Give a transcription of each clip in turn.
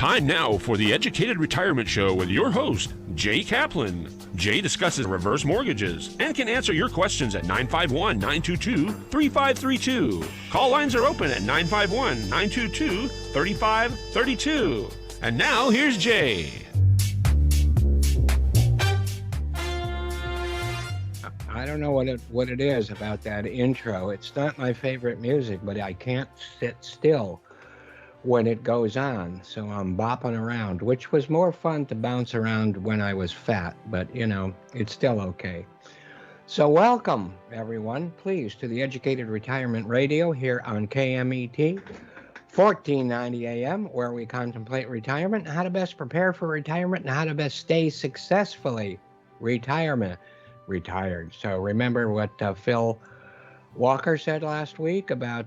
Time now for the Educated Retirement Show with your host, Jay Kaplan. Jay discusses reverse mortgages and can answer your questions at 951-922-3532. Call lines are open at 951-922-3532. And now here's Jay. I don't know what it is about that intro. It's not my favorite music, but I can't sit still when it goes on, so I'm bopping around, which was more fun to bounce around when I was fat, but you know, it's still okay. So welcome, everyone, please, to the Educated Retirement Radio here on KMET 1490 AM, where we contemplate retirement, how to best prepare for retirement, and how to best stay successfully retired. So remember what Phil Walker said last week about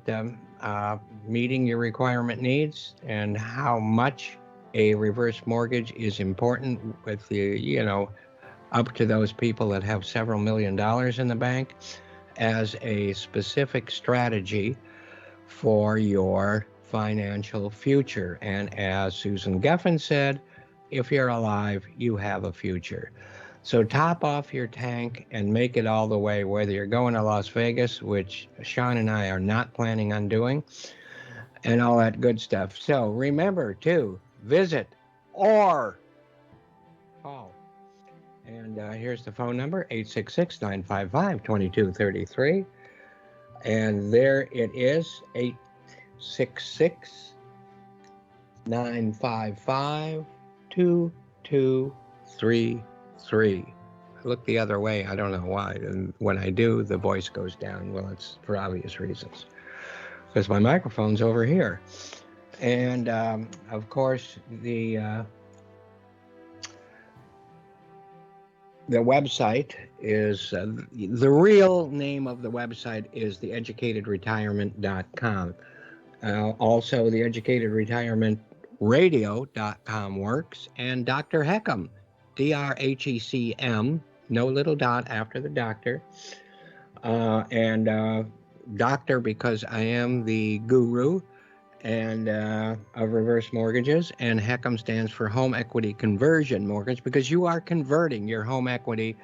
meeting your requirement needs and how much a reverse mortgage is important with the, up to those people that have several $1 million in the bank as a specific strategy for your financial future. And as Susan Geffen said, if you're alive, you have a future. So top off your tank and make it all the way, whether you're going to Las Vegas, which Sean and I are not planning on doing, and all that good stuff. So remember to visit or call. And here's the phone number, 866-955-2233. And there it is, 866-955-2233. I look the other way. I don't know why. And when I do, the voice goes down. Well, it's for obvious reasons, because my microphone's over here. And of course, the website is the real name of the website is theeducatedretirement.com. Also, the educatedretirementradio.com works, and Dr. Heckham, DRHECM, no little dot after the doctor, and doctor because I am the guru and of reverse mortgages, and HECM stands for Home Equity Conversion Mortgage, because you are converting your home equity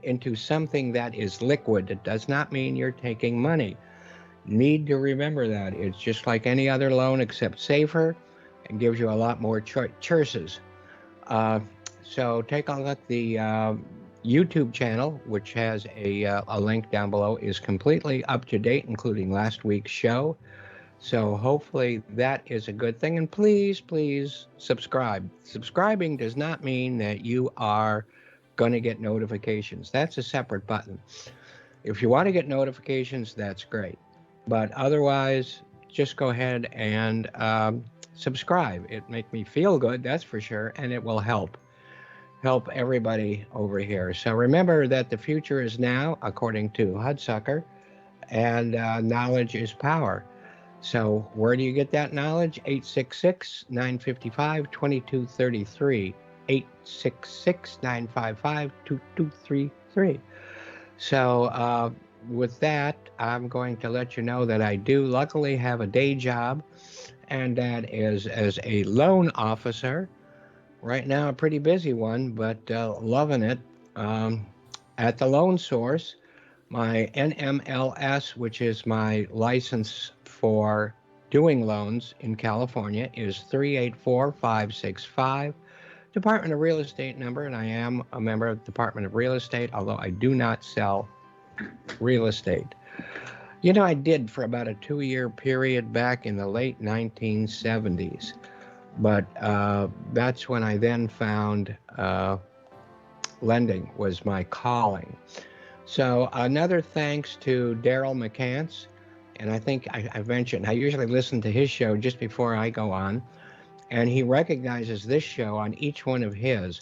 into something that is liquid. It does not mean you're taking money. Need to remember that. It's just like any other loan except safer and gives you a lot more choices. So take a look. The YouTube channel, which has a link down below, is completely up to date, including last week's show. So hopefully that is a good thing. And please, please subscribe. Subscribing does not mean that you are going to get notifications. That's a separate button. If you want to get notifications, that's great. But otherwise, just go ahead and subscribe. It makes me feel good, that's for sure, and it will help everybody over here. So remember that the future is now, according to Hudsucker, and knowledge is power. So where do you get that knowledge? 866-955-2233. 866-955-2233. So with that, I'm going to let you know that I do luckily have a day job, and that is as a loan officer. Right now, a pretty busy one, but loving it. At the Loan Source, my NMLS, which is my license for doing loans in California, is 384565. Department of Real Estate number, and I am a member of the Department of Real Estate, although I do not sell real estate. I did for about a 2-year period back in the late 1970s. But that's when I then found lending was my calling. So another thanks to Daryl McCants. And I think I mentioned, I usually listen to his show just before I go on. And he recognizes this show on each one of his.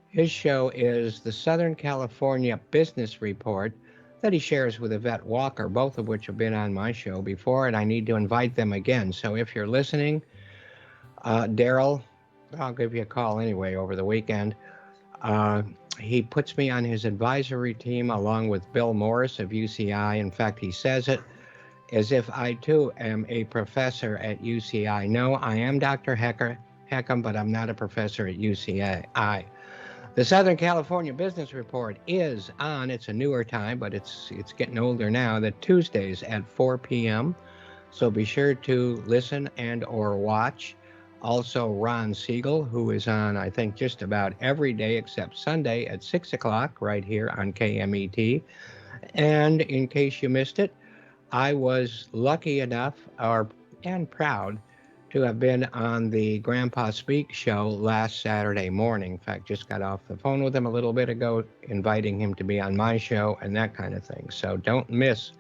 His show is the Southern California Business Report that he shares with Yvette Walker, both of which have been on my show before, and I need to invite them again. So if you're listening, Daryl, I'll give you a call anyway over the weekend. He puts me on his advisory team along with Bill Morris of UCI. In fact, he says it as if I too am a professor at UCI. No, I am Dr. Hecker, Heckham, but I'm not a professor at UCI. The Southern California Business Report is on. It's a newer time, but it's getting older now. The Tuesdays at 4 p.m. So be sure to listen and or watch. Also, Ron Siegel, who is on, I think, just about every day except Sunday at 6 o'clock right here on KMET. And in case you missed it, I was lucky enough and proud to have been on the Grandpa Speak show last Saturday morning. In fact, just got off the phone with him a little bit ago, inviting him to be on my show and that kind of thing. So don't miss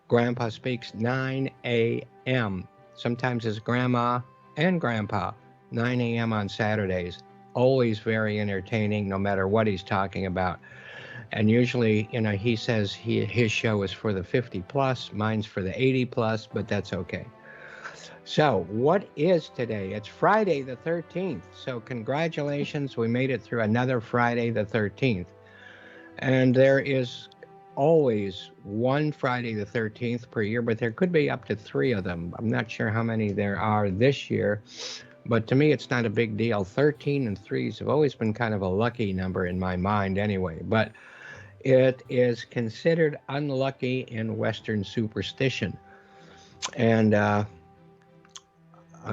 Grandpa Speaks 9 a.m. Sometimes it's Grandma and Grandpa, 9 a.m. on Saturdays. Always very entertaining, no matter what he's talking about. And usually, he says his show is for the 50 plus, mine's for the 80 plus, but that's okay. So what is today? It's Friday the 13th. So congratulations. We made it through another Friday the 13th. And there is always one Friday the 13th per year, but there could be up to 3 of them. I'm not sure how many there are this year, but to me, it's not a big deal. 13 and 3s have always been kind of a lucky number in my mind anyway, but it is considered unlucky in Western superstition. And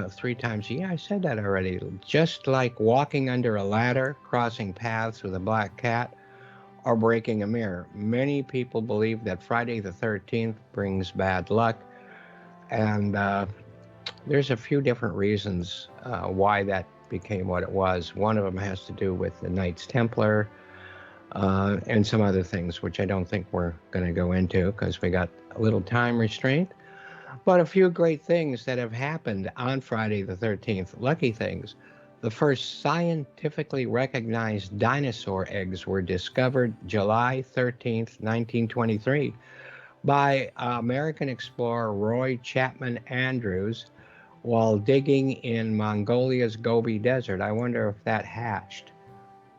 3 times, yeah, I said that already. Just like walking under a ladder, crossing paths with a black cat, or breaking a mirror. Many people believe that Friday the 13th brings bad luck, and there's a few different reasons why that became what it was. One of them has to do with the Knights Templar and some other things, which I don't think we're going to go into because we got a little time restraint. But a few great things that have happened on Friday the 13th, lucky things. The first scientifically recognized dinosaur eggs were discovered July 13th, 1923, by American explorer Roy Chapman Andrews while digging in Mongolia's Gobi Desert. I wonder if that hatched.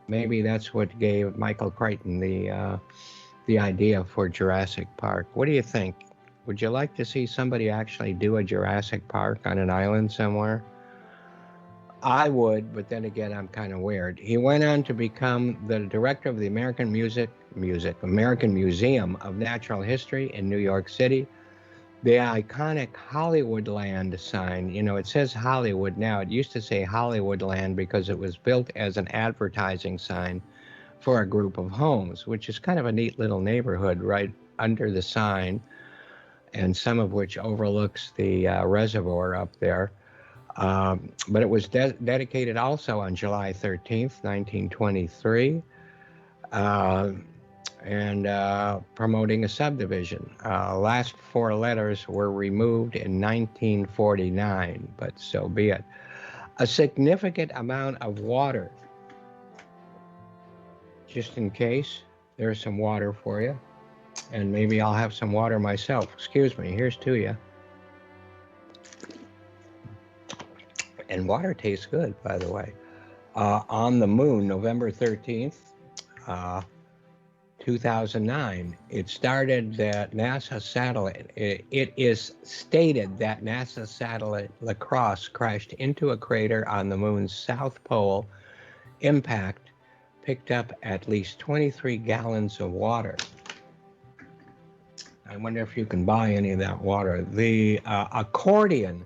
Maybe that's what gave Michael Crichton the idea for Jurassic Park. What do you think? Would you like to see somebody actually do a Jurassic Park on an island somewhere? I would, but then again, I'm kind of weird. He went on to become the director of the American Museum of Natural History in New York City. The iconic Hollywoodland sign, it says Hollywood now. It used to say Hollywoodland because it was built as an advertising sign for a group of homes, which is kind of a neat little neighborhood right under the sign, and some of which overlooks the reservoir up there. But it was dedicated also on July 13th, 1923, and promoting a subdivision. Last 4 letters were removed in 1949, but so be it. A significant amount of water. Just in case, there's some water for you. And maybe I'll have some water myself. Excuse me, here's to you. And water tastes good, by the way. On the moon, November 13th, 2009, it started that NASA satellite. It is stated that NASA satellite LaCrosse crashed into a crater on the moon's south pole. Impact picked up at least 23 gallons of water. I wonder if you can buy any of that water. The accordion.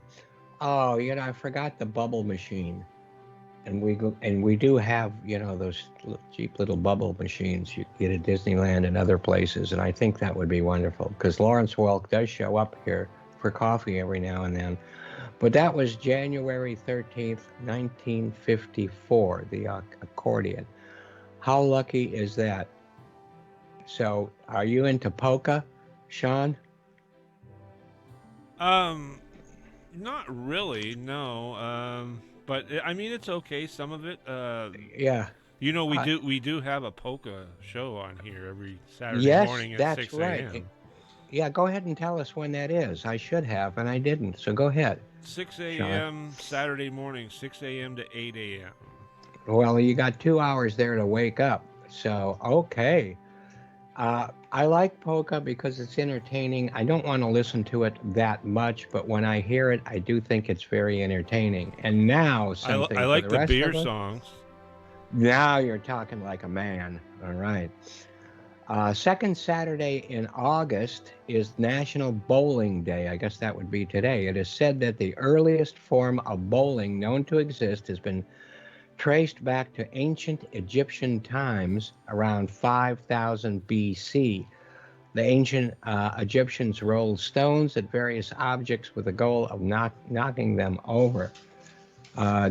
Oh, I forgot the bubble machine, and we do have, those cheap little bubble machines you get at Disneyland and other places, and I think that would be wonderful because Lawrence Welk does show up here for coffee every now and then. But that was January 13th, 1954, the accordion. How lucky is that? So, are you into polka, Sean? Not really, no. But I mean, it's okay. Some of it. Yeah. We do have a polka show on here every Saturday morning at 6 a.m. Right. Yeah, go ahead and tell us when that is. I should have, and I didn't. So go ahead. 6 a.m. Saturday morning, 6 a.m. to 8 a.m. Well, you got 2 hours there to wake up. So, okay. I like polka because it's entertaining. I don't want to listen to it that much, but when I hear it, I do think it's very entertaining. And now, I something for like the the rest beer of us. songs. Now you're talking like a man. All right. Second Saturday in August is National Bowling Day. I guess that would be today. It is said that the earliest form of bowling known to exist has been traced back to ancient Egyptian times around 5000 BC. The ancient Egyptians rolled stones at various objects with the goal of knocking them over.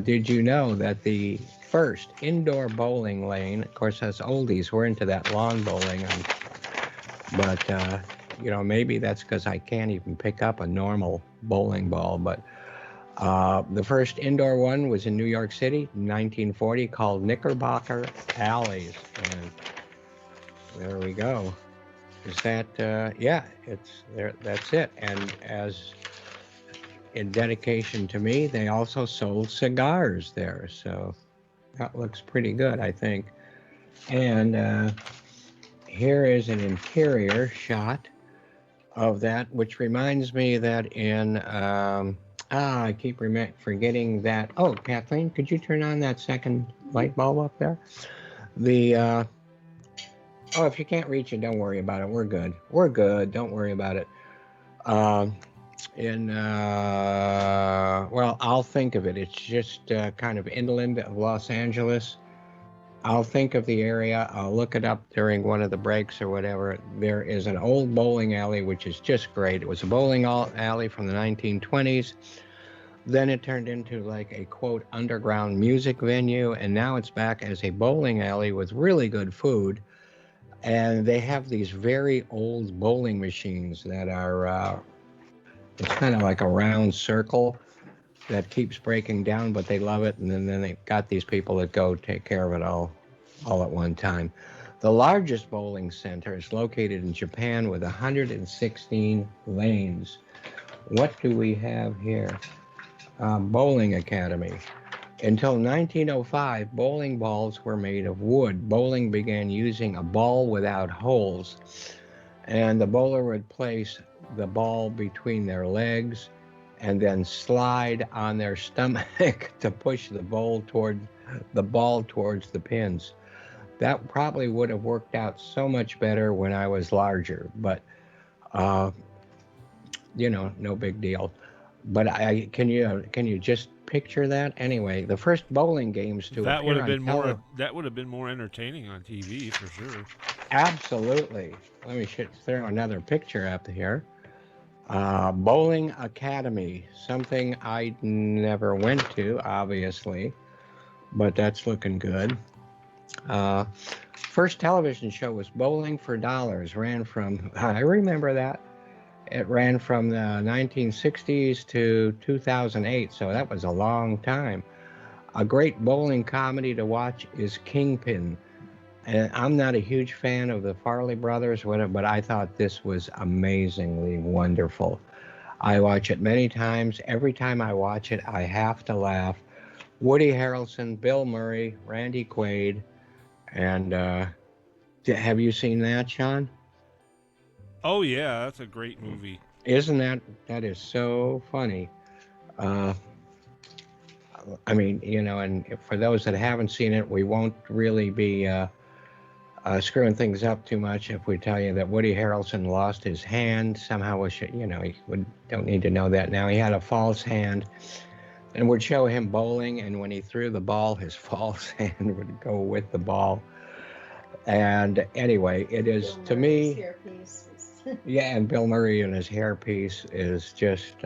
Did you know that the first indoor bowling lane, of course, us oldies, we're into that lawn bowling, but maybe that's because I can't even pick up a normal bowling ball. But the first indoor one was in New York City, 1940, called Knickerbocker Alleys, and there we go. Is that yeah? It's there. That's it. And as in dedication to me, they also sold cigars there, so that looks pretty good, I think. And here is an interior shot of that, which reminds me that in I keep forgetting that. Oh, Kathleen, could you turn on that second light bulb up there? The oh, if you can't reach it, don't worry about it. We're good. We're good. Don't worry about it. Um, in well, I'll think of it. It's just kind of inland of Los Angeles. I'll think of the area. I'll look it up during one of the breaks or whatever. There is an old bowling alley, which is just great. It was a bowling alley from the 1920s. Then it turned into like a quote underground music venue, and now it's back as a bowling alley with really good food. And they have these very old bowling machines that are, it's kind of like a round circle that keeps breaking down, but they love it. And then they've got these people that go take care of it all at one time. The largest bowling center is located in Japan with 116 lanes. What do we have here? Bowling Academy. Until 1905, bowling balls were made of wood. Bowling began using a ball without holes, and the bowler would place the ball between their legs and then slide on their stomach to push the ball towards the pins. That probably would have worked out so much better when I was larger, but uh, no big deal. But can you just picture that? Anyway, the first bowling games to That would appear have on been more. television. That would have been more entertaining on TV for sure. Absolutely. Let me throw another picture up here. Bowling Academy, something I never went to, obviously, but that's looking good. Uh, First television show was Bowling for Dollars. Ran from, I remember that. It ran from the 1960s to 2008, so that was a long time. A great bowling comedy to watch is Kingpin. And I'm not a huge fan of the Farley brothers, whatever, but I thought this was amazingly wonderful. I watch it many times. Every time I watch it, I have to laugh. Woody Harrelson, Bill Murray, Randy Quaid, and have you seen that, Sean? Oh yeah, that's a great movie. Isn't that is so funny? Uh, I mean, and for those that haven't seen it, we won't really be screwing things up too much if we tell you that Woody Harrelson lost his hand somehow. Don't need to know that now. He had a false hand, and would show him bowling, and when he threw the ball, his false hand would go with the ball. And anyway, it is to me. Yeah, and Bill Murray and his hairpiece is just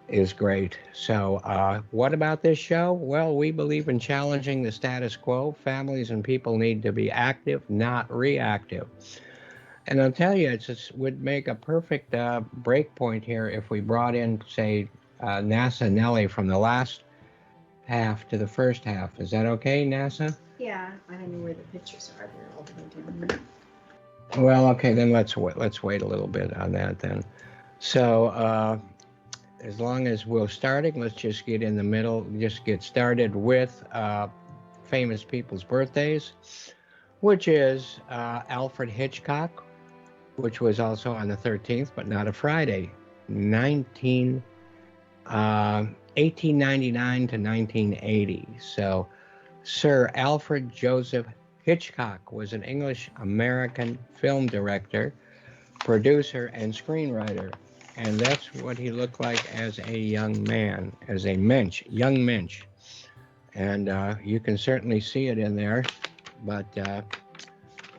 is great. So, what about this show? Well, we believe in challenging the status quo. Families and people need to be active, not reactive. And I'll tell you, it would make a perfect break point here if we brought in, say, NASA Nelly from the last half to the first half. Is that okay, NASA? Yeah, I don't know where the pictures are. They're all the way down there. Well, okay, then let's wait a little bit on that then. So, as long as we're starting, let's just get in the middle, just get started with famous people's birthdays. which is Alfred Hitchcock, which was also on the 13th, but not a Friday, 1899 to 1980. So Sir Alfred Joseph Hitchcock was an English-American film director, producer, and screenwriter. And that's what he looked like as a young man, as a young mensch. And you can certainly see it in there. But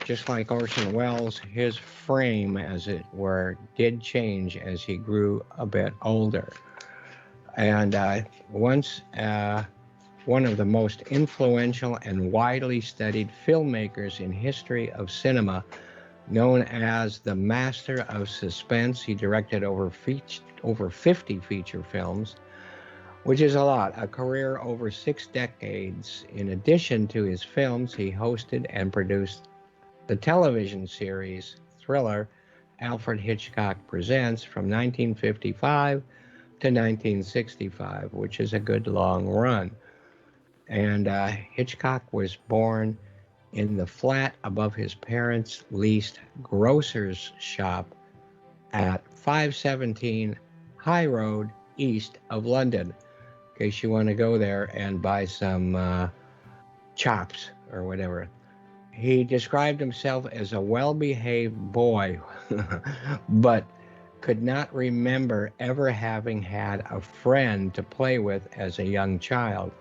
just like Orson Welles, his frame, as it were, did change as he grew a bit older. And once one of the most influential and widely studied filmmakers in history of cinema, known as the master of suspense, he directed over 50 feature films, which is a lot, a career over 6 decades. In addition to his films, he hosted and produced the television series thriller Alfred Hitchcock Presents from 1955 to 1965, which is a good long run. And Hitchcock was born in the flat above his parents' leased grocer's shop at 517 High Road, east of London, in case you want to go there and buy some chops or whatever. He described himself as a well-behaved boy, but could not remember ever having had a friend to play with as a young child.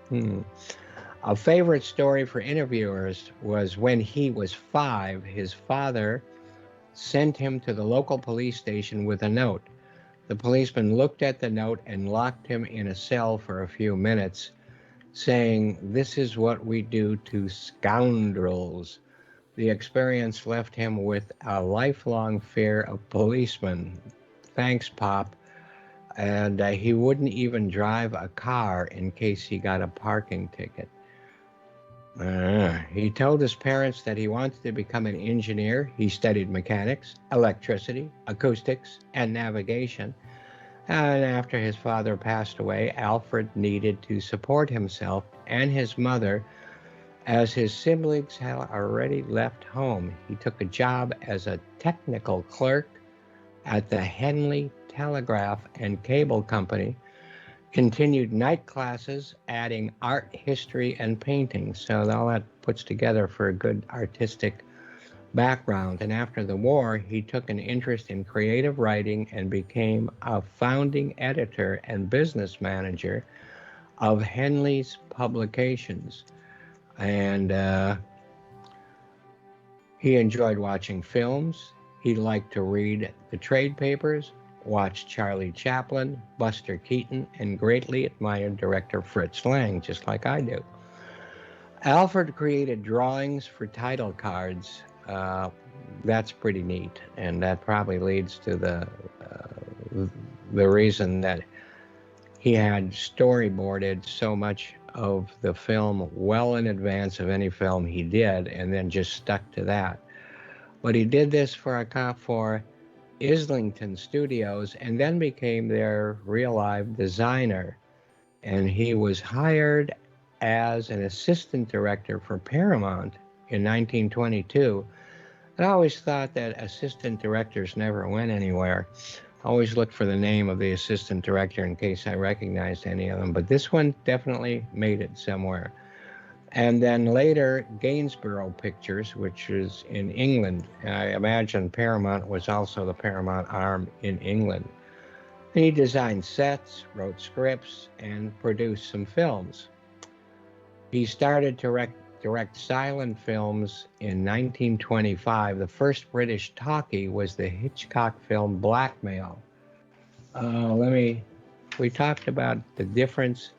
A favorite story for interviewers was when he was 5, his father sent him to the local police station with a note. The policeman looked at the note and locked him in a cell for a few minutes, saying, "This is what we do to scoundrels." The experience left him with a lifelong fear of policemen. Thanks, Pop. And he wouldn't even drive a car in case he got a parking ticket. He told his parents that he wanted to become an engineer. He studied mechanics, electricity, acoustics, and navigation. And after his father passed away, Alfred needed to support himself and his mother, as his siblings had already left home. He took a job as a technical clerk at the Henley Telegraph and Cable Company, continued night classes, adding art, history, and painting. So all that puts together for a good artistic background. And after the war, he took an interest in creative writing and became a founding editor and business manager of Henley's publications. And he enjoyed watching films. He liked to read the trade papers, watched Charlie Chaplin, Buster Keaton, and greatly admired director Fritz Lang, just like I do. Alfred created drawings for title cards. That's pretty neat, and that probably leads to the reason that he had storyboarded so much of the film well in advance of any film he did, and then just stuck to that. But he did this for Islington Studios, and then became their real-life designer. And he was hired as an assistant director for Paramount in 1922. I always thought that assistant directors never went anywhere. I always looked for the name of the assistant director in case I recognized any of them, but this one definitely made it somewhere. And then later, Gainsborough Pictures, which is in England. I imagine Paramount was also the Paramount arm in England. He designed sets, wrote scripts, and produced some films. He started to direct silent films in 1925. The first British talkie was the Hitchcock film Blackmail. We talked about the difference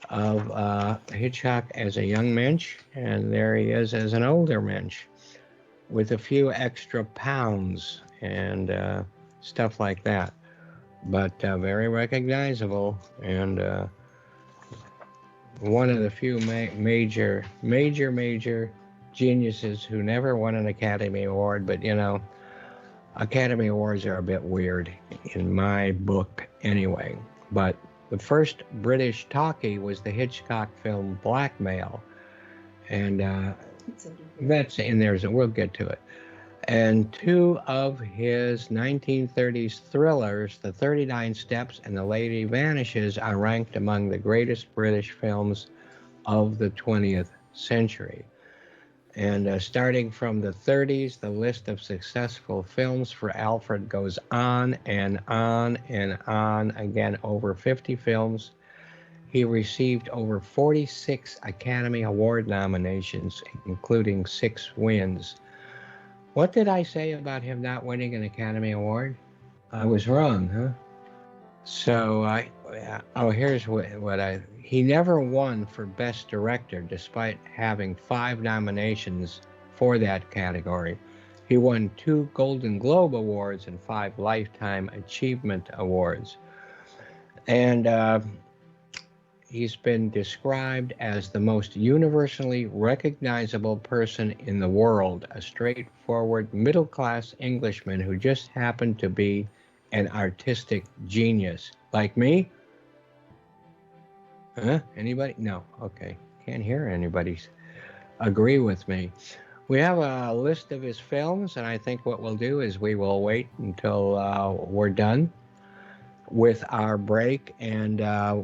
of Hitchcock as a young mensch, and there he is as an older mensch with a few extra pounds and stuff like that, but very recognizable, and one of the few major geniuses who never won an Academy Award. But you know, Academy Awards are a bit weird in my book anyway. But the first British talkie was the Hitchcock film Blackmail. And So he- That's in there, so we'll get to it. And two of his 1930s thrillers, The 39 Steps and The Lady Vanishes, are ranked among the greatest British films of the 20th century. And starting from the 30s, the list of successful films for Alfred goes on and on and on. Again, over 50 films. He received over 46 Academy Award nominations, including 6 wins. What did I say about him not winning an Academy Award? I was wrong, huh? So here's he never won for Best Director despite having 5 nominations for that category. He won 2 Golden Globe Awards and 5 Lifetime Achievement Awards. And he's been described as the most universally recognizable person in the world, a straightforward middle-class Englishman who just happened to be an artistic genius. Like me? Huh? Anybody? No. Okay. Can't hear anybody agree with me. We have a list of his films, and I think what we'll do is we will wait until we're done with our break, and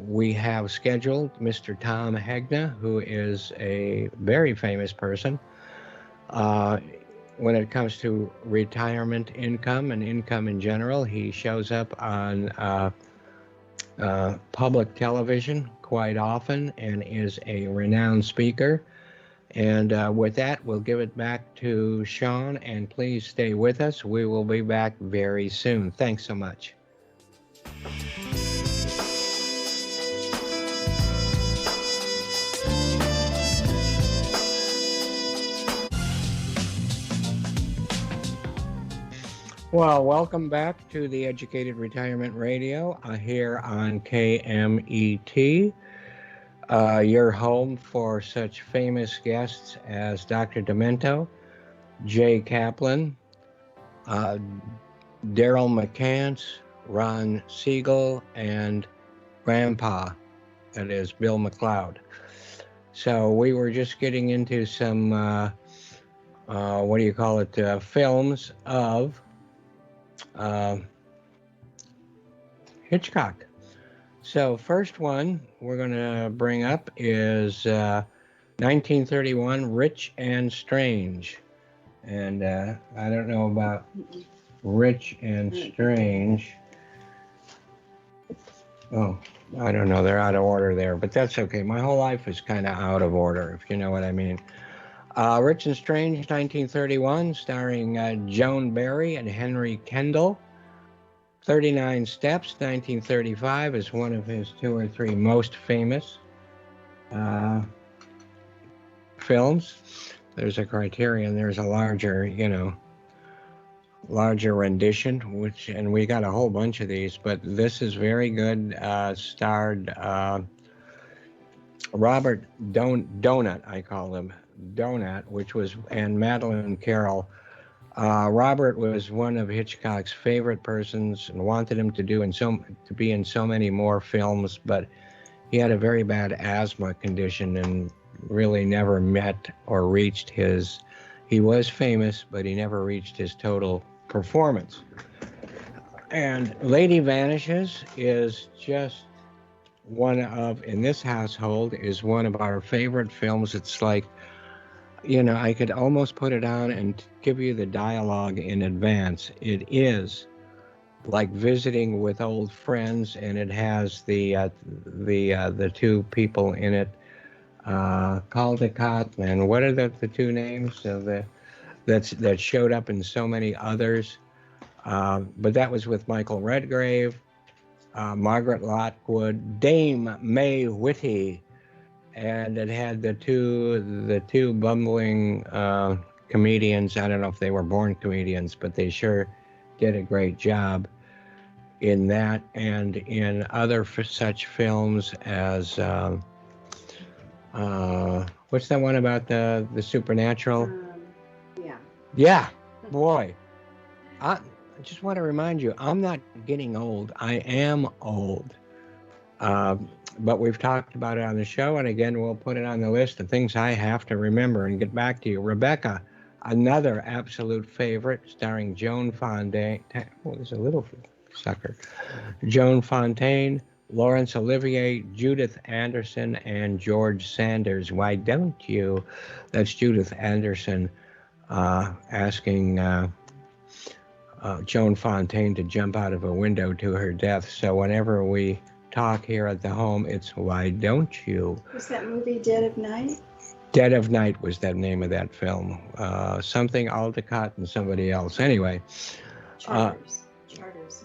we have scheduled Mr. Tom Hegna, who is a very famous person when it comes to retirement income and income in general. He shows up on public television quite often and is a renowned speaker. And with that, we'll give it back to Sean, and please stay with us. We will be back very soon. Thanks so much. Well, welcome back to the Educated Retirement Radio here on KMET, your home for such famous guests as Dr. Demento, Jay Kaplan, Daryl McCants, Ron Siegel, and Grandpa, that is Bill McLeod. So we were just getting into some, films of Hitchcock. So first one we're going to bring up is 1931, Rich and Strange. And I don't know about Rich and Strange. Oh, I don't know. They're out of order there, but that's okay. My whole life is kind of out of order, if you know what I mean. Rich and Strange, 1931, starring Joan Barry and Henry Kendall. 39 Steps, 1935, is one of his 2 or 3 most famous films. There's a Criterion. There's a larger rendition, and we got a whole bunch of these, but this is very good. Starred Robert Donat, I call him Donat, and Madeline Carroll. Robert was one of Hitchcock's favorite persons and wanted him to be in so many more films, but he had a very bad asthma condition and really never met or reached he was famous, but he never reached his total performance. And Lady Vanishes is just in this household, is one of our favorite films. It's like, I could almost put it on and give you the dialogue in advance. It is like visiting with old friends, and it has the 2 people in it, Caldecott, and what are the 2 names of that showed up in so many others? But that was with Michael Redgrave, Margaret Lockwood, Dame May Whitty, and it had the two bumbling comedians. I don't know if they were born comedians, but they sure did a great job in that, and in other such films as what's that one about the supernatural? Yeah, boy. I just want to remind you, I'm not getting old. I am old. but we've talked about it on the show, and again, we'll put it on the list of things I have to remember and get back to you. Rebecca, another absolute favorite, starring Joan Fontaine. Oh, there's a little sucker. Joan Fontaine, Laurence Olivier, Judith Anderson, and George Sanders. Why don't you? That's Judith Anderson asking Joan Fontaine to jump out of a window to her death. So whenever we talk here at the home, it's why don't you? Was that movie Dead of Night? Dead of Night was the name of that film. Something Aldecott and somebody else. Anyway.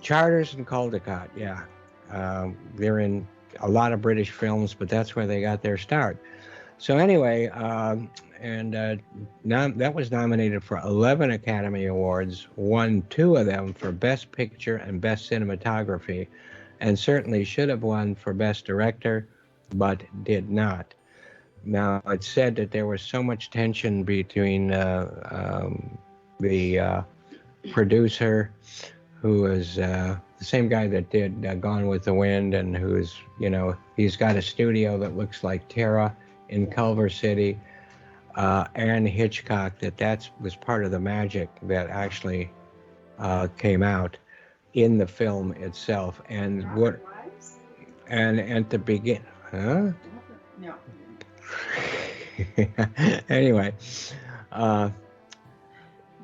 Charters and Caldecott, yeah. They're in a lot of British films, but that's where they got their start. So anyway, that was nominated for 11 Academy Awards, won 2 of them for Best Picture and Best Cinematography, and certainly should have won for Best Director, but did not. Now, it's said that there was so much tension between the producer, who is the same guy that did Gone with the Wind, and who's, he's got a studio that looks like Terra in Culver City, and Hitchcock, that was part of the magic that actually came out in the film itself. And at the begin, huh? No. Anyway,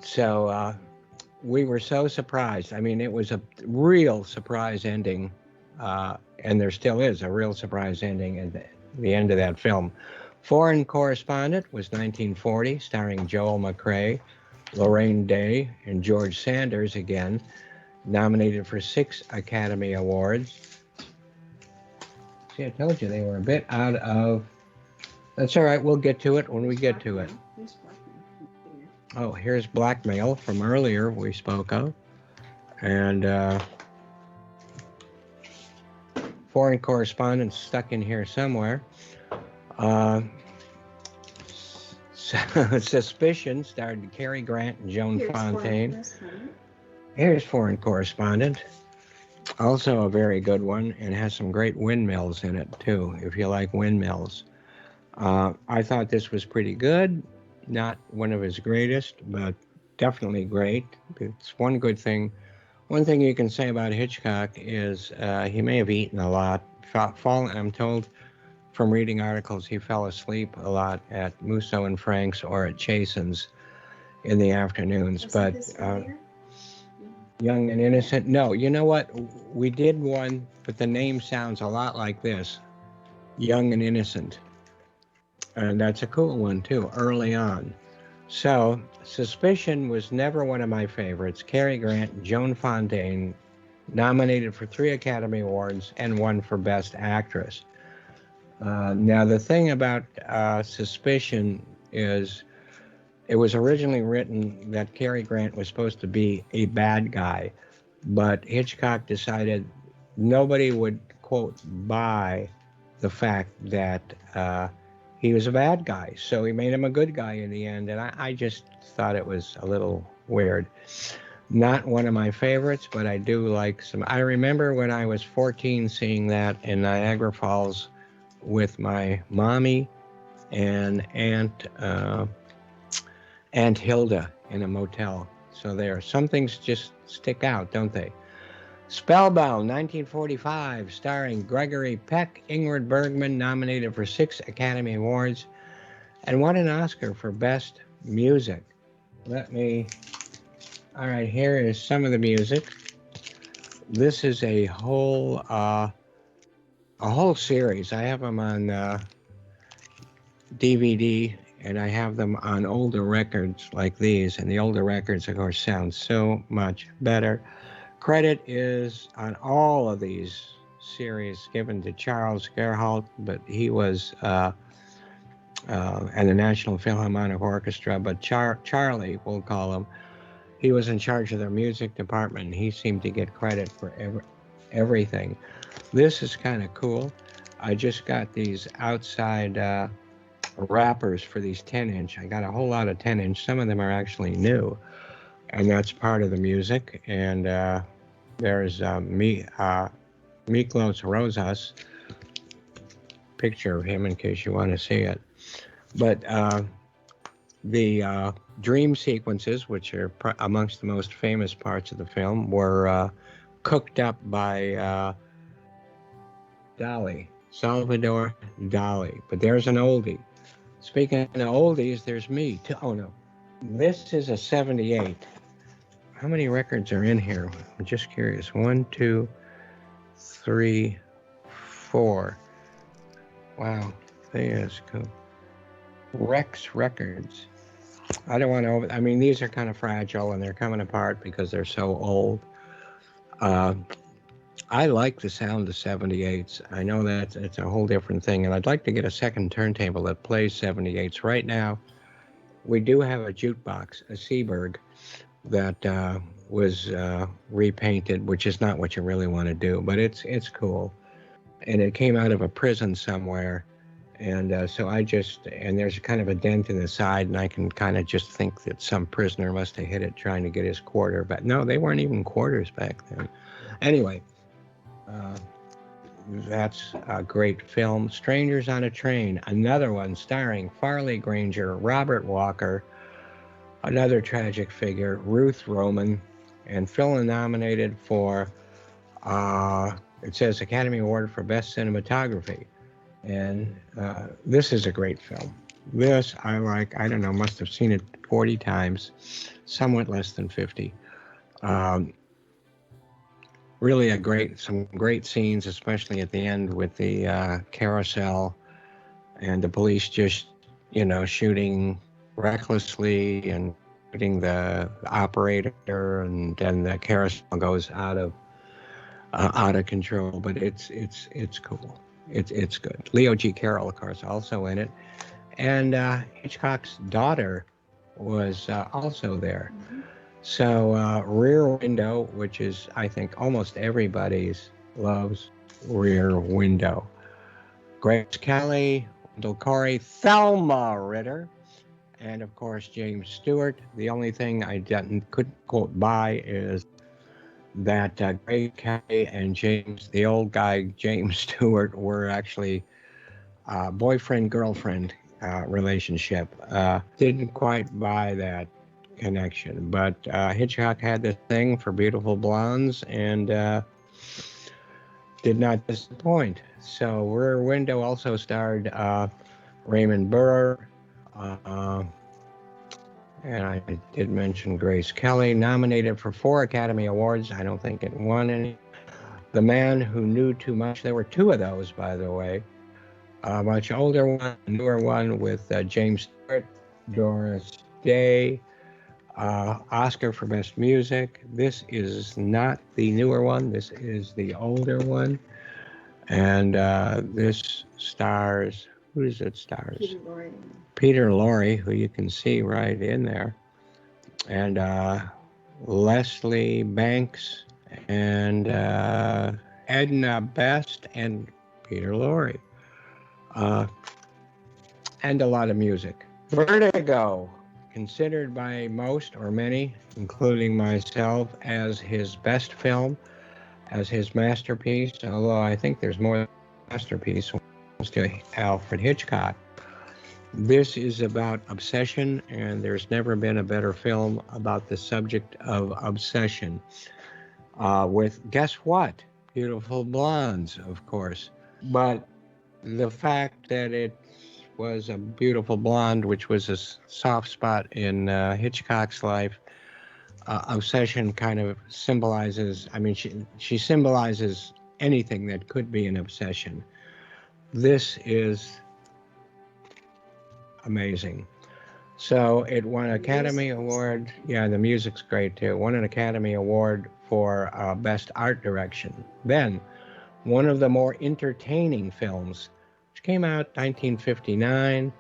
so we were so surprised. I mean, it was a real surprise ending, and there still is a real surprise ending at the end of that film. Foreign Correspondent was 1940, starring Joel McCrea, Lorraine Day, and George Sanders again, nominated for 6 Academy Awards. See, I told you they were a bit out of... That's all right, we'll get to it when we get to it. Oh, here's Blackmail from earlier we spoke of. And Foreign Correspondent stuck in here somewhere. Suspicion starred Cary Grant and Joan Fontaine. Here's Foreign Correspondent. Also a very good one, and has some great windmills in it too, if you like windmills. I thought this was pretty good. Not one of his greatest, but definitely great. It's one good thing. One thing you can say about Hitchcock is he may have eaten a lot. I'm told from reading articles he fell asleep a lot at Musso and Frank's or at Chasen's in the afternoons. But Young and Innocent, no, you know what? We did one, but the name sounds a lot like this. Young and Innocent. And that's a cool one too, early on. So, Suspicion was never one of my favorites. Cary Grant, Joan Fontaine, nominated for 3 Academy Awards and 1 for Best Actress. Now, the thing about Suspicion is it was originally written that Cary Grant was supposed to be a bad guy, but Hitchcock decided nobody would, quote, buy the fact that he was a bad guy. So he made him a good guy in the end, and I just thought it was a little weird. Not one of my favorites, but I do like some. I remember when I was 14 seeing that in Niagara Falls with my mommy and Aunt Hilda in a motel. So there, some things just stick out, don't they? Spellbound, 1945, starring Gregory Peck, Ingrid Bergman, nominated for 6 Academy Awards, and won an Oscar for Best Music. All right, here is some of the music. This is a whole series. I have them on DVD, and I have them on older records like these, and the older records, of course, sound so much better. Credit is on all of these series given to Charles Gerhardt, but he was and the National Philharmonic Orchestra, but Charlie, we'll call him, he was in charge of their music department. He seemed to get credit for everything. This is kind of cool. I just got these outside wrappers for these 10-inch. I got a whole lot of 10-inch. Some of them are actually new, and that's part of the music. And there's Miklos Rosas, picture of him in case you want to see it. But the dream sequences, which are amongst the most famous parts of the film, were cooked up by Dali, Salvador Dali. But there's an oldie. Speaking of oldies, there's me. Oh, no. This is a 78. How many records are in here? I'm just curious. 1, 2, 3, 4. Wow. There's cool. Rex Records. I don't want to I mean, these are kind of fragile and they're coming apart because they're so old. I like the sound of 78s. I know that it's a whole different thing, and I'd like to get a second turntable that plays 78s. Right now, we do have a jukebox, a Seaberg, that was repainted, which is not what you really want to do, but it's cool. And it came out of a prison somewhere, and so and there's kind of a dent in the side, and I can kind of just think that some prisoner must have hit it trying to get his quarter, but no, they weren't even quarters back then. Anyway, that's a great film. Strangers on a Train, another one starring Farley Granger, Robert Walker, another tragic figure, Ruth Roman, and Phil nominated for, it says Academy Award for Best Cinematography. And this is a great film. This I like, I don't know, must have seen it 40 times, somewhat less than 50. Really some great scenes, especially at the end with the carousel and the police just, shooting recklessly and shooting the operator, and then the carousel goes out of control. But it's cool. It's good. Leo G. Carroll, of course, also in it, and Hitchcock's daughter was also there. Mm-hmm. So Rear Window, which is, I think, almost everybody's loves Rear Window. Grace Kelly, Wendell Corey, Thelma Ritter, and of course James Stewart. The only thing I couldn't quote by is that Grace Kelly and the old guy James Stewart, were actually boyfriend-girlfriend relationship. Didn't quite buy that connection, but Hitchcock had this thing for beautiful blondes and did not disappoint. So Rear Window also starred Raymond Burr, and I did mention Grace Kelly, nominated for 4 Academy Awards. I don't think it won any. The Man Who Knew Too Much. There were 2 of those, by the way. A much older one, a newer one with James Stewart, Doris Day, Oscar for Best Music. This is not the newer one. This is the older one. And this stars, who does it stars? Peter Lorre, who you can see right in there. And Leslie Banks and Edna Best and Peter Lorre. And a lot of music. Vertigo, considered by most or many, including myself, as his best film, as his masterpiece, although I think there's more than a masterpiece to Alfred Hitchcock. This is about obsession, and there's never been a better film about the subject of obsession. With, guess what? Beautiful blondes, of course. But the fact that it was a beautiful blonde, which was a soft spot in Hitchcock's life, obsession kind of symbolizes, she symbolizes anything that could be an obsession. This is amazing. So it won an Academy Award. Yeah, the music's great too. Won an Academy Award for Best Art Direction. Then, one of the more entertaining films, which came out 1959,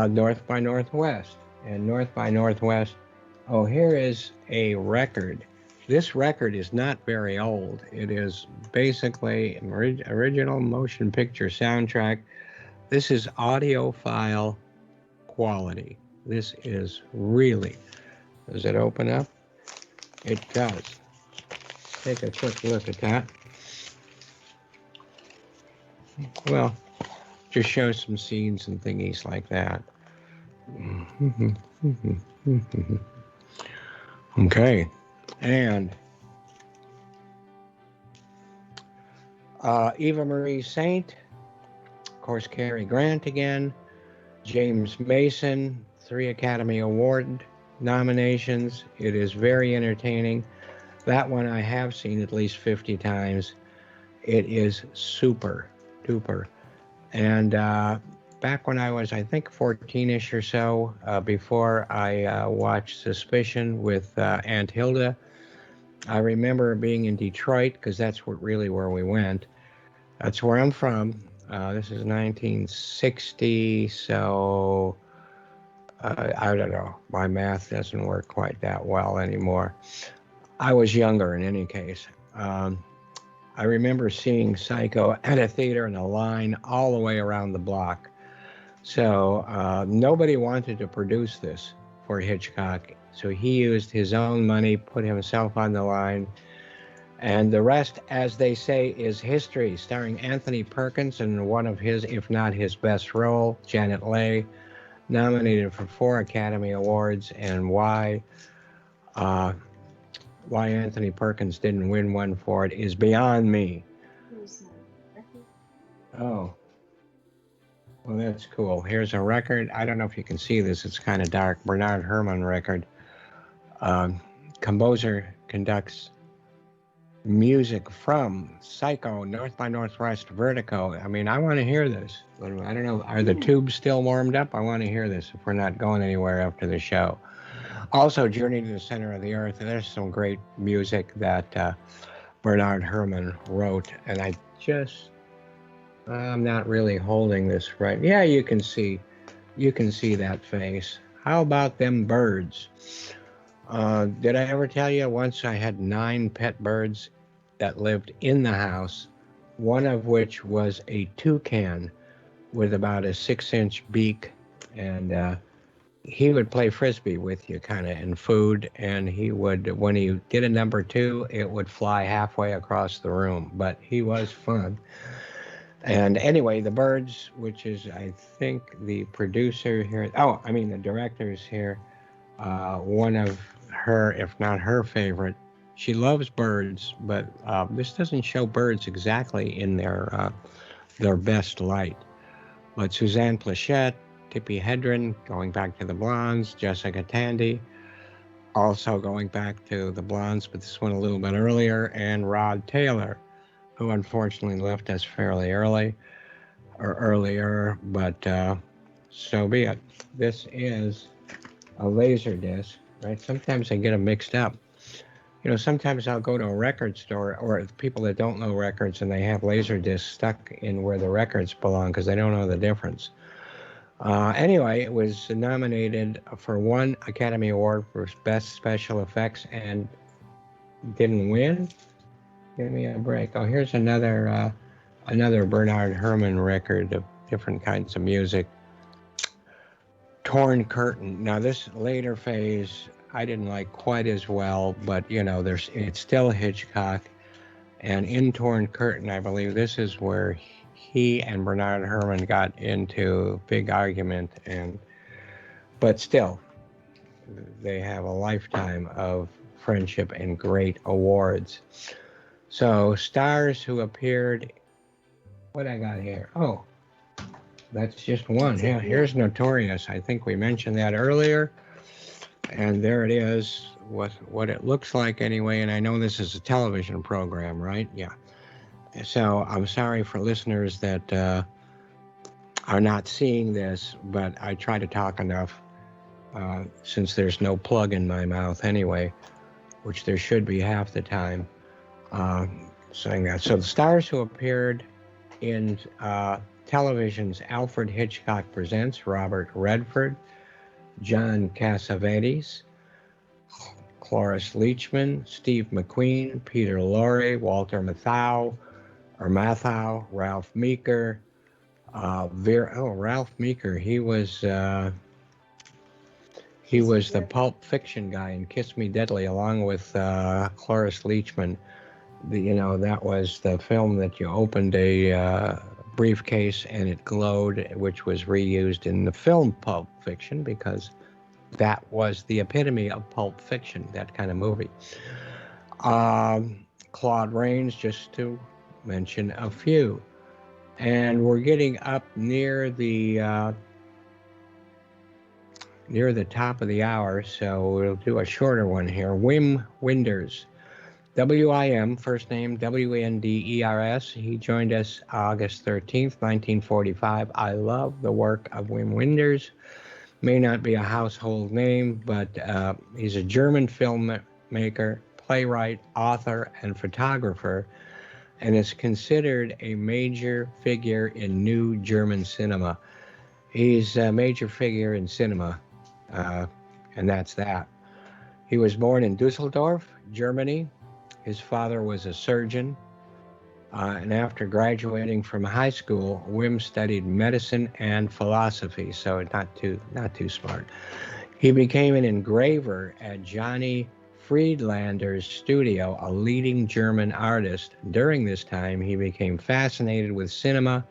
North by Northwest. And North by Northwest, here is a record. This record is not very old. It is basically an original motion picture soundtrack. This is audiophile quality. This is really, does it open up? It does. Take a quick look at that. Well, just show some scenes and thingies like that. Okay, and Eva Marie Saint, of course, Cary Grant again, James Mason, 3 Academy Award nominations. It is very entertaining. That one I have seen at least 50 times. It is super duper. And back when I was, I think, 14-ish or so, before I watched Suspicion with Aunt Hilda, I remember being in Detroit, because that's really where we went. That's where I'm from. This is 1960, so I don't know. My math doesn't work quite that well anymore. I was younger in any case. I remember seeing Psycho at a theater in a line all the way around the block. So nobody wanted to produce this for Hitchcock. So he used his own money, put himself on the line. And the rest, as they say, is history, starring Anthony Perkins in one of his, if not his best role, Janet Leigh, nominated for 4 Academy Awards. And why Anthony Perkins didn't win one for it is beyond me. Oh. Well, that's cool. Here's a record. I don't know if you can see this. It's kind of dark. Bernard Herrmann record. Composer conducts music from Psycho, North by Northwest, Vertigo. I mean, I want to hear this. I don't know. Are the tubes still warmed up? I want to hear this if we're not going anywhere after the show. Also, Journey to the Center of the Earth. There's some great music that Bernard Herrmann wrote. And I'm not really holding this right. Yeah, you can see that face. How about them birds? Did I ever tell you once I had 9 pet birds that lived in the house, one of which was a toucan with about a 6-inch beak, and he would play frisbee with you kind of in food, and he would, when he did a number 2, it would fly halfway across the room, but he was fun. And anyway, the birds, which is, I think, the producer here, the director's here, one of her, if not her favorite. She loves birds, but this doesn't show birds exactly in their best light. But Suzanne Plachette, Tippi Hedren, going back to the Blondes, Jessica Tandy, also going back to the Blondes, but this one a little bit earlier, and Rod Taylor, who unfortunately left us fairly early, or earlier, but so be it. This is a laser disc, right? Sometimes I get them mixed up. You know, sometimes I'll go to a record store, or people that don't know records, and they have laser discs stuck in where the records belong because they don't know the difference. Anyway, it was nominated for 1 Academy Award for Best Special Effects and didn't win. Give me a break. Oh, here's another Bernard Herrmann record of different kinds of music. Torn Curtain. Now, this later phase I didn't like quite as well, but you know, it's still Hitchcock. And in Torn Curtain, I believe this is where he and Bernard Herrmann got into big argument, but still, they have a lifetime of friendship and great awards. So, stars who appeared, what I got here? Oh, that's just one. Yeah, here's Notorious. I think we mentioned that earlier. And there it is, what it looks like anyway. And I know this is a television program, right? Yeah. So I'm sorry for listeners that are not seeing this, but I try to talk enough since there's no plug in my mouth anyway, which there should be half the time. Saying that. So the stars who appeared in television's Alfred Hitchcock Presents: Robert Redford, John Cassavetes, Cloris Leachman, Steve McQueen, Peter Lorre, Walter Matthau, Ralph Meeker, Ralph Meeker. He was the Pulp Fiction guy in Kiss Me Deadly, along with Cloris Leachman. That was the film that you opened a briefcase and it glowed, which was reused in the film Pulp Fiction because that was the epitome of Pulp Fiction, that kind of movie. Claude Rains, just to mention a few. And we're getting up near the top of the hour, so we'll do a shorter one here. Wim Wenders. W-I-M, first name W-E-N-D-E-R-S. He joined us August 13th, 1945. I love the work of Wim Wenders. May not be a household name, but he's a German filmmaker, playwright, author, and photographer, and is considered a major figure in new German cinema. He's a major figure in cinema, and that's that. He was born in Dusseldorf, Germany. His father was a surgeon, and after graduating from high school, Wim studied medicine and philosophy, so not too smart. He became an engraver at Johnny Friedlander's studio, a leading German artist. During this time, he became fascinated with cinema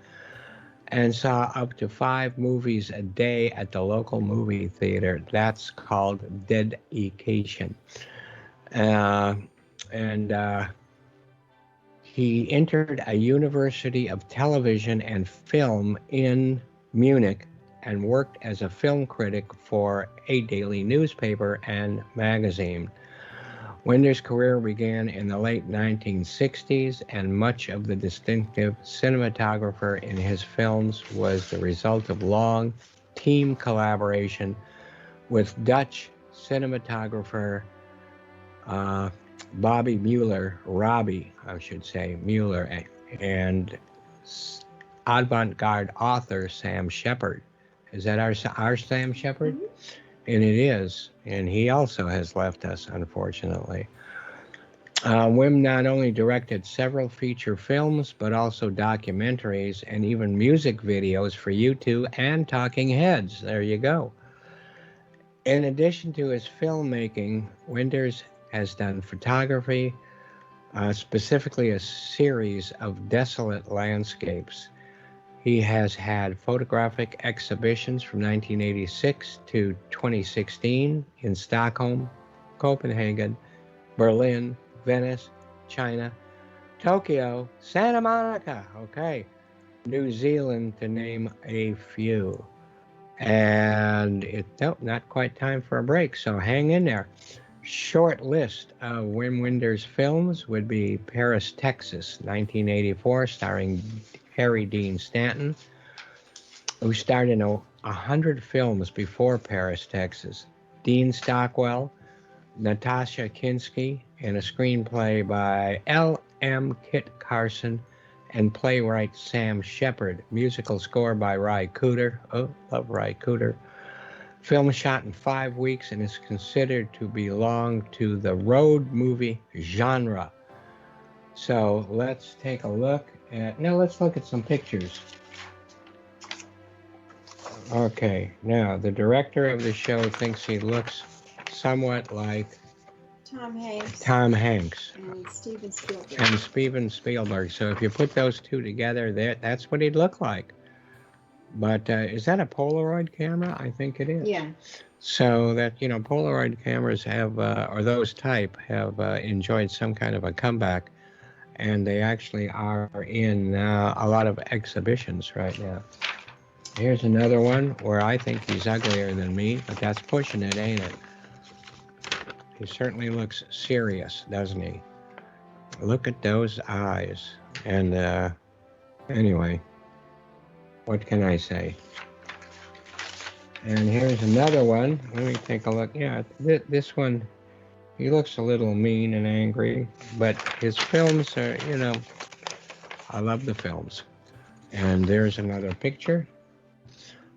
and saw up to 5 movies a day at the local movie theater. That's called dedication. He entered a University of Television and Film in Munich and worked as a film critic for a daily newspaper and magazine. Wenders' career began in the late 1960s, and much of the distinctive cinematographer in his films was the result of long team collaboration with Dutch cinematographer Robbie Muller, and avant-garde author Sam Shepard. Is that our Sam Shepard? Mm-hmm. And it is, and he also has left us, unfortunately. Wim not only directed several feature films, but also documentaries and even music videos for U2 and Talking Heads. There you go. In addition to his filmmaking, Wenders has done photography, specifically a series of desolate landscapes. He has had photographic exhibitions from 1986 to 2016 in Stockholm, Copenhagen, Berlin, Venice, China, Tokyo, Santa Monica, New Zealand, to name a few. And not quite time for a break, so hang in there. Short list of Wim Wenders' films would be Paris, Texas, 1984, starring Harry Dean Stanton, who starred in 100 films before Paris, Texas. Dean Stockwell, Natasha Kinski, and a screenplay by L.M. Kit Carson and playwright Sam Shepard. Musical score by Ry Cooder. Oh, love Ry Cooder. Film shot in 5 weeks and is considered to belong to the road movie genre. So let's take a look let's look at some pictures. Okay, now the director of the show thinks he looks somewhat like Tom Hanks. And Steven Spielberg. So if you put those two together, that's what he'd look like. But is that a Polaroid camera? I think it is. Yeah. So that, Polaroid cameras have, or those type, have enjoyed some kind of a comeback. And they actually are in a lot of exhibitions right now. Here's another one where I think he's uglier than me, but that's pushing it, ain't it? He certainly looks serious, doesn't he? Look at those eyes. And anyway, what can I say? And here's another one. Let me take a look. Yeah, this one, he looks a little mean and angry, but his films are, I love the films. And there's another picture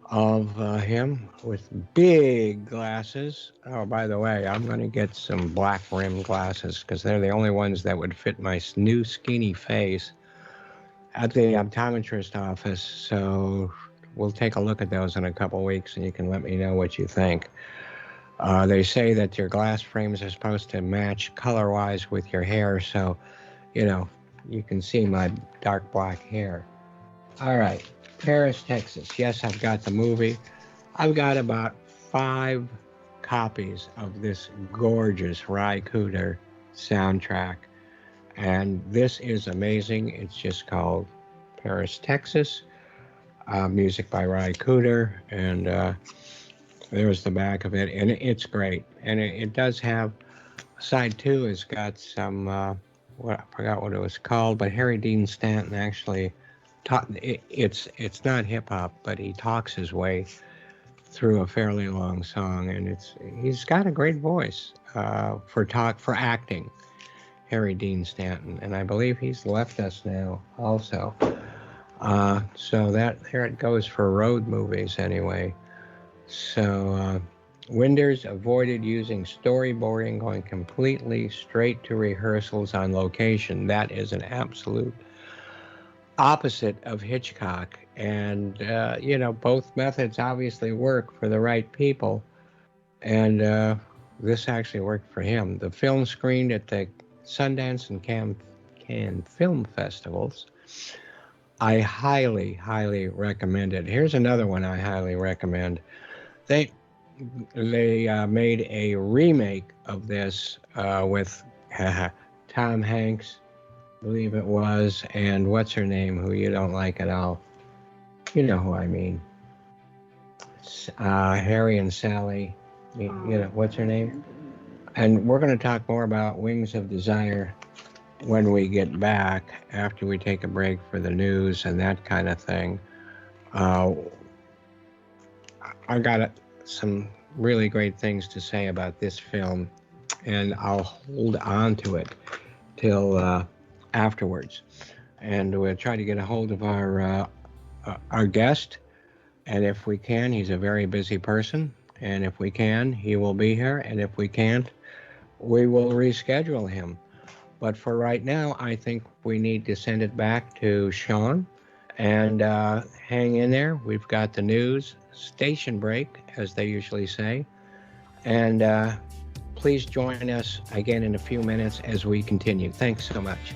of him with big glasses. Oh, by the way, I'm going to get some black rim glasses because they're the only ones that would fit my new skinny face at the optometrist office. So we'll take a look at those in a couple weeks and you can let me know what you think. They say that your glass frames are supposed to match color-wise with your hair, so, you can see my dark black hair. All right. Paris, Texas. Yes, I've got the movie. I've got about 5 copies of this gorgeous Ry Cooder soundtrack. And this is amazing. It's just called Paris, Texas. Music by Ry Cooder. And there's the back of it. And it's great. And it does have, side 2 has got some, what I forgot what it was called, but Harry Dean Stanton actually taught, it's not hip hop, but he talks his way through a fairly long song, and he's got a great voice for acting, Harry Dean Stanton, and I believe he's left us now also. So there it goes for road movies anyway. So Winders avoided using storyboarding, going completely straight to rehearsals on location. That is an absolute opposite of Hitchcock. And, both methods obviously work for the right people. And this actually worked for him. The film screened at the Sundance and Cannes film festivals. I highly, highly recommend it. Here's another one I highly recommend. They made a remake of this with Tom Hanks, I believe it was, and what's her name, who you don't like at all. You know who I mean. Harry and Sally. What's her name? And we're going to talk more about Wings of Desire when we get back, after we take a break for the news and that kind of thing. I got some really great things to say about this film, and I'll hold on to it till afterwards. And we'll try to get a hold of our guest, and if we can, he's a very busy person, and if we can, he will be here, and if we can't, we will reschedule him. But for right now, I think we need to send it back to Sean, and hang in there. We've got the news, station break, as they usually say, and please join us again in a few minutes as we continue. Thanks so much.